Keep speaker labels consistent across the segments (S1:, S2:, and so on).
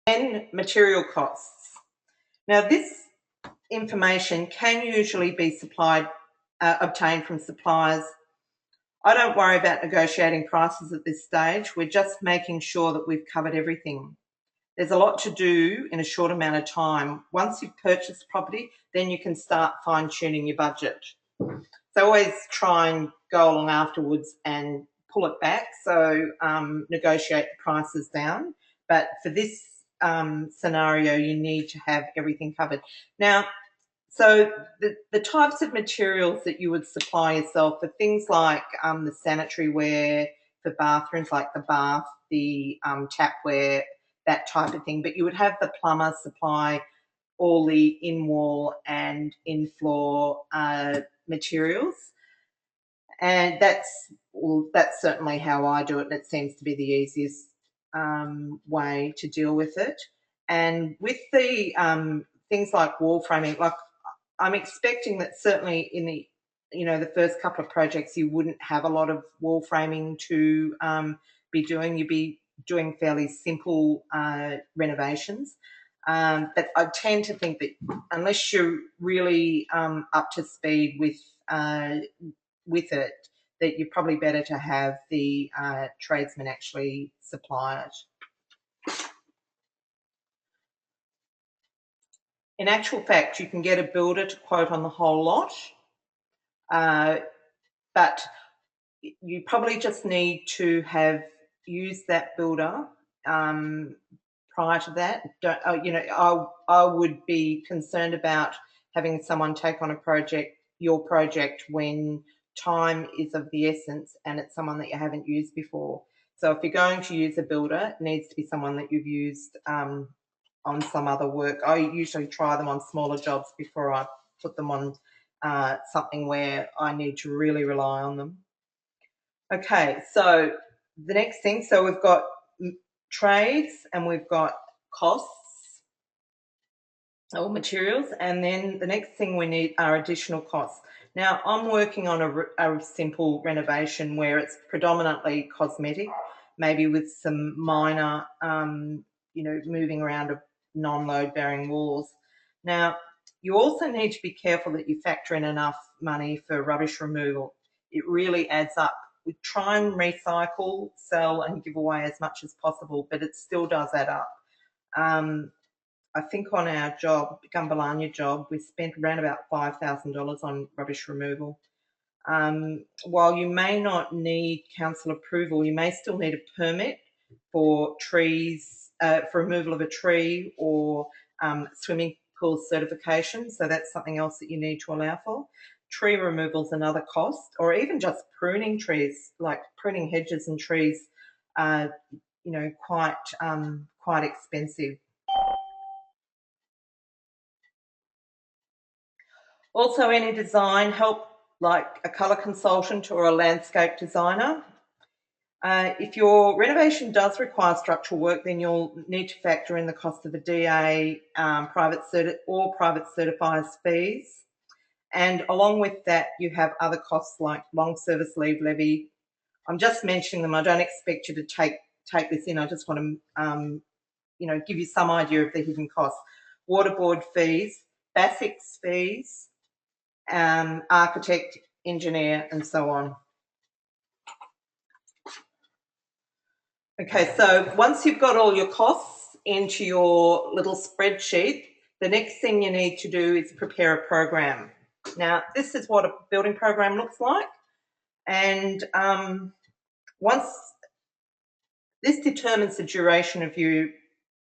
S1: Then material costs. Now this information can usually be obtained from suppliers. I don't worry about negotiating prices at this stage. We're just making sure that we've covered everything. There's a lot to do in a short amount of time. Once you've purchased property, then you can start fine-tuning your budget. So always try and go along afterwards and pull it back, so negotiate the prices down. But for this scenario, you need to have everything covered. Now, so the types of materials that you would supply yourself are things like the sanitary ware for bathrooms, like the bath, the tapware, that type of thing. But you would have the plumber supply all the in-wall and in-floor materials. And that's certainly how I do it, and it seems to be the easiest way to deal with it. And with the things like wall framing, like I'm expecting that certainly in the first couple of projects you wouldn't have a lot of wall framing to be doing. You'd be doing fairly simple renovations. But I tend to think that unless you're really up to speed with it, that you're probably better to have the tradesman actually supply it. In actual fact, you can get a builder to quote on the whole lot, but you probably just need to have used that builder prior to that. I would be concerned about having someone take on your project, when time is of the essence and it's someone that you haven't used before. So if you're going to use a builder, it needs to be someone that you've used on some other work. I usually try them on smaller jobs before I put them on something where I need to really rely on them. Okay, so the next thing, so we've got trades and we've got costs or materials, and then the next thing we need are additional costs. Now, I'm working on a simple renovation where it's predominantly cosmetic, maybe with some minor, moving around of non-load bearing walls. Now, you also need to be careful that you factor in enough money for rubbish removal. It really adds up. We try and recycle, sell and give away as much as possible, but it still does add up. I think on our job, Gumbalanya job, we spent around about $5,000 on rubbish removal. While you may not need council approval, you may still need a permit for trees, for removal of a tree, or swimming pool certification. So that's something else that you need to allow for. Tree removal is another cost, or even just pruning trees, like pruning hedges and trees, quite expensive. Also, any design help, like a colour consultant or a landscape designer. If your renovation does require structural work, then you'll need to factor in the cost of a DA, private certifiers fees. And along with that, you have other costs like long service leave levy. I'm just mentioning them. I don't expect you to take this in. I just want to, give you some idea of the hidden costs. Water board fees, BASICS fees, architect, engineer, and so on. Okay, so once you've got all your costs into your little spreadsheet, the next thing you need to do is prepare a program. Now, this is what a building program looks like, and once this determines the duration of your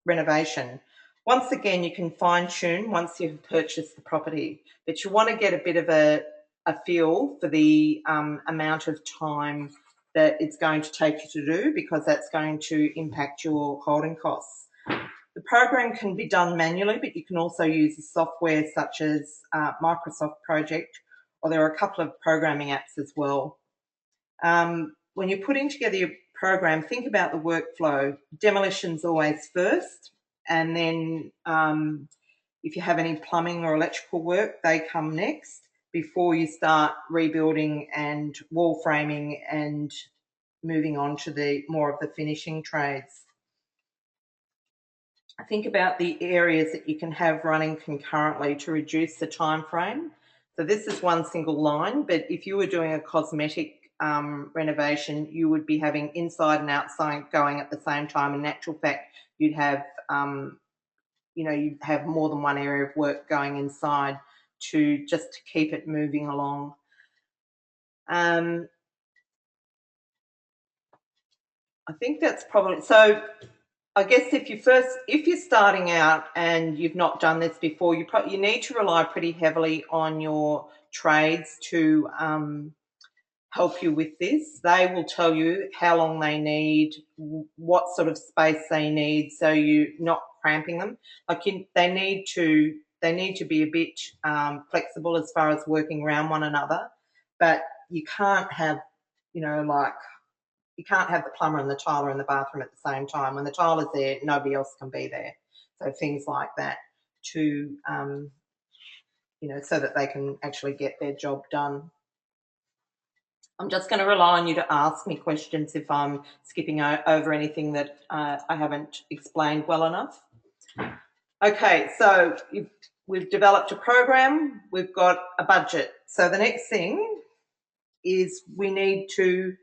S1: renovation. Once again, you can fine-tune once you've purchased the property, but you want to get a bit of a feel for the amount of time that it's going to take you to do, because that's going to impact your holding costs. The program can be done manually, but you can also use a software such as Microsoft Project, or there are a couple of programming apps as well. When you're putting together your program, think about the workflow. Demolition's always first, and then if you have any plumbing or electrical work, they come next before you start rebuilding and wall framing and moving on to the more of the finishing trades. think about the areas that you can have running concurrently to reduce the time frame. So this is one single line, but if you were doing a cosmetic renovation, you would be having inside and outside going at the same time. In actual fact, you'd have you'd have more than one area of work going inside to just to keep it moving along. I think that's probably so. I guess if you're starting out and you've not done this before, you need to rely pretty heavily on your trades to help you with this. They will tell you how long they need, what sort of space they need, so you're not cramping them. They need to be a bit flexible as far as working around one another, but you can't have like you can't have the plumber and the tiler in the bathroom at the same time. When the tiler's there, nobody else can be there. So things like that to, so that they can actually get their job done. I'm just going to rely on you to ask me questions if I'm skipping over anything that I haven't explained well enough. Okay, so we've developed a program, we've got a budget. So the next thing is we need to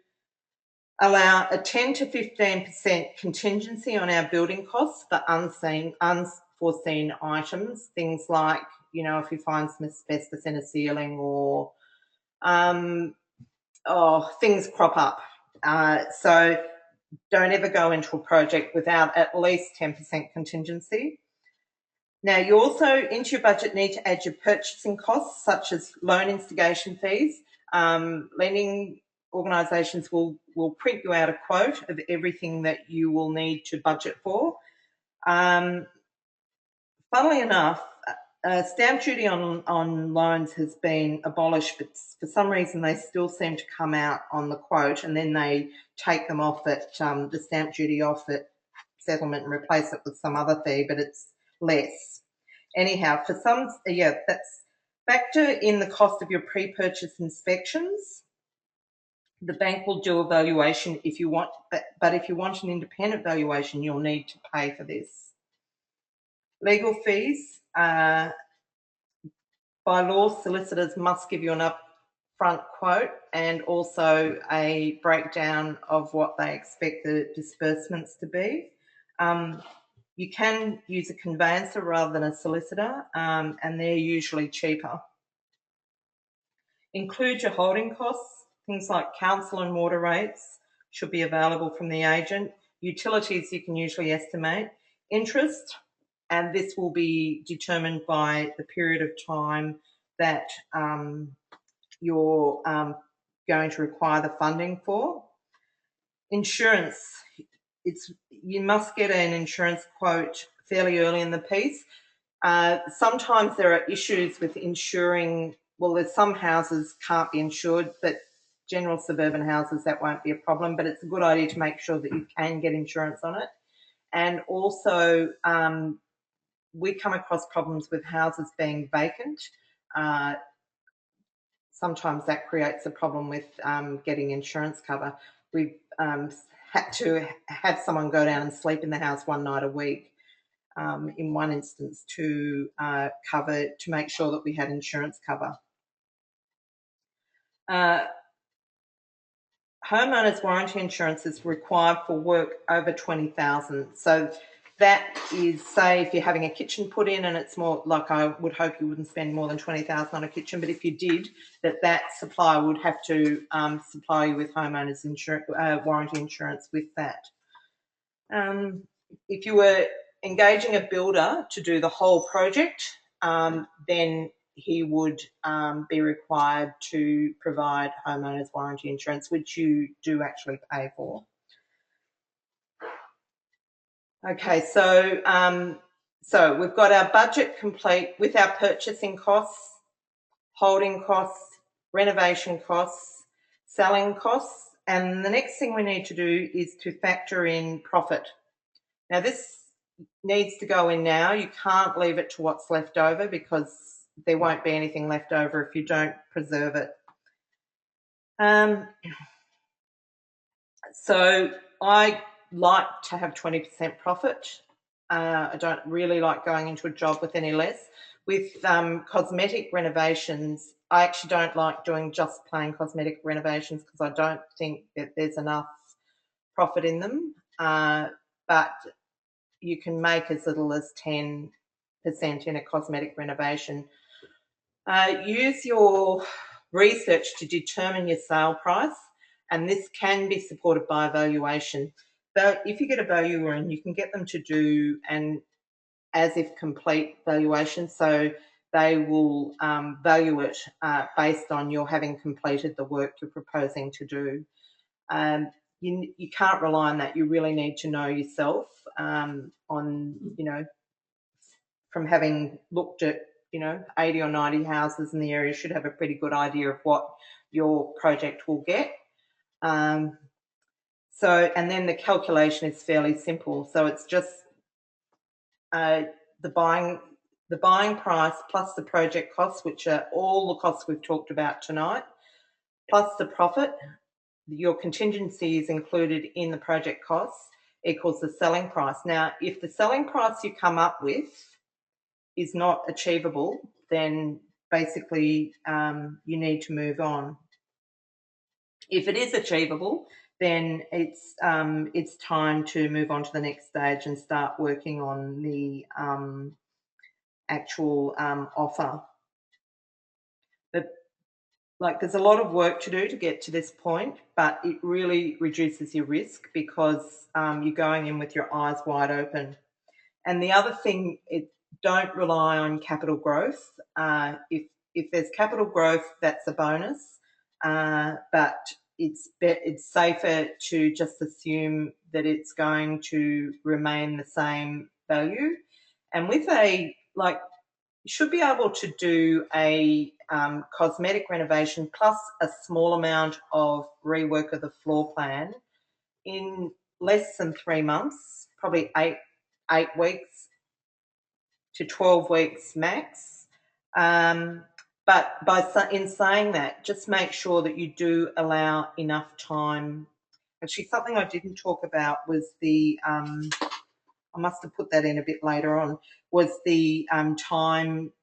S1: allow a 10 to 15% contingency on our building costs for unforeseen items, things like, if you find some asbestos in a ceiling or things crop up. So don't ever go into a project without at least 10% contingency. Now, you also, into your budget, need to add your purchasing costs, such as loan instigation fees. Lending organisations will print you out a quote of everything that you will need to budget for. Funnily enough, stamp duty on loans has been abolished, but for some reason they still seem to come out on the quote, and then they take them off at the stamp duty off at settlement and replace it with some other fee, but it's less. Anyhow, for some, that's factor in the cost of your pre-purchase inspections. The bank will do a valuation if you want, but if you want an independent valuation, you'll need to pay for this. Legal fees. By law, solicitors must give you an upfront quote and also a breakdown of what they expect the disbursements to be. You can use a conveyancer rather than a solicitor, and they're usually cheaper. Include your holding costs. Things like council and water rates should be available from the agent. Utilities you can usually estimate. Interest, and this will be determined by the period of time that you're going to require the funding for. Insurance, you must get an insurance quote fairly early in the piece. Sometimes there are issues with insuring. Well, there's some houses can't be insured, but general suburban houses, that won't be a problem. But it's a good idea to make sure that you can get insurance on it. And also, we come across problems with houses being vacant. Sometimes that creates a problem with getting insurance cover. We've had to have someone go down and sleep in the house one night a week in one instance to make sure that we had insurance cover. Homeowners warranty insurance is required for work over 20,000. So that is, say, if you're having a kitchen put in, and it's more like, I would hope you wouldn't spend more than 20,000 on a kitchen, but if you did, that supplier would have to supply you with homeowners warranty insurance with that. If you were engaging a builder to do the whole project, then he would be required to provide homeowners warranty insurance, which you do actually pay for. Okay, so we've got our budget complete with our purchasing costs, holding costs, renovation costs, selling costs, and the next thing we need to do is to factor in profit. Now this needs to go in now. You can't leave it to what's left over because there won't be anything left over if you don't preserve it. So I like to have 20% profit. I don't really like going into a job with any less. With cosmetic renovations, I actually don't like doing just plain cosmetic renovations because I don't think that there's enough profit in them. But you can make as little as 10% in a cosmetic renovation. Use your research to determine your sale price, and this can be supported by evaluation. But if you get a valuer and you can get them to do an as if complete valuation, so they will value it based on your having completed the work you're proposing to do. You can't rely on that. You really need to know yourself on, from having looked at, 80 or 90 houses in the area, should have a pretty good idea of what your project will get. And then the calculation is fairly simple. So it's just the buying price plus the project costs, which are all the costs we've talked about tonight, plus the profit. Your contingency is included in the project costs, equals the selling price. Now, if the selling price you come up with is not achievable, then basically you need to move on. If it is achievable, then it's time to move on to the next stage and start working on the actual offer. But there's a lot of work to do to get to this point, but it really reduces your risk because you're going in with your eyes wide open. And the other thing, don't rely on capital growth. If there's capital growth, that's a bonus, but it's safer to just assume that it's going to remain the same value. And with you should be able to do a cosmetic renovation plus a small amount of rework of the floor plan in less than 3 months, probably 8 weeks to 12 weeks max. But in saying that, just make sure that you do allow enough time. Actually, something I didn't talk about was I must have put that in a bit later on, was the time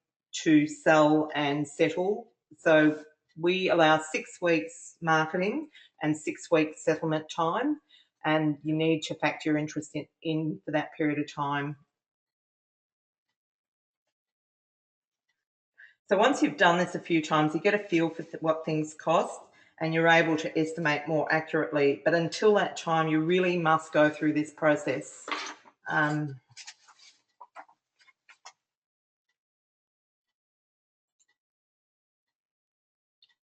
S1: to sell and settle. So we allow 6 weeks marketing and 6 weeks settlement time, and you need to factor your interest in for that period of time. So once you've done this a few times, you get a feel for what things cost and you're able to estimate more accurately. But until that time, you really must go through this process.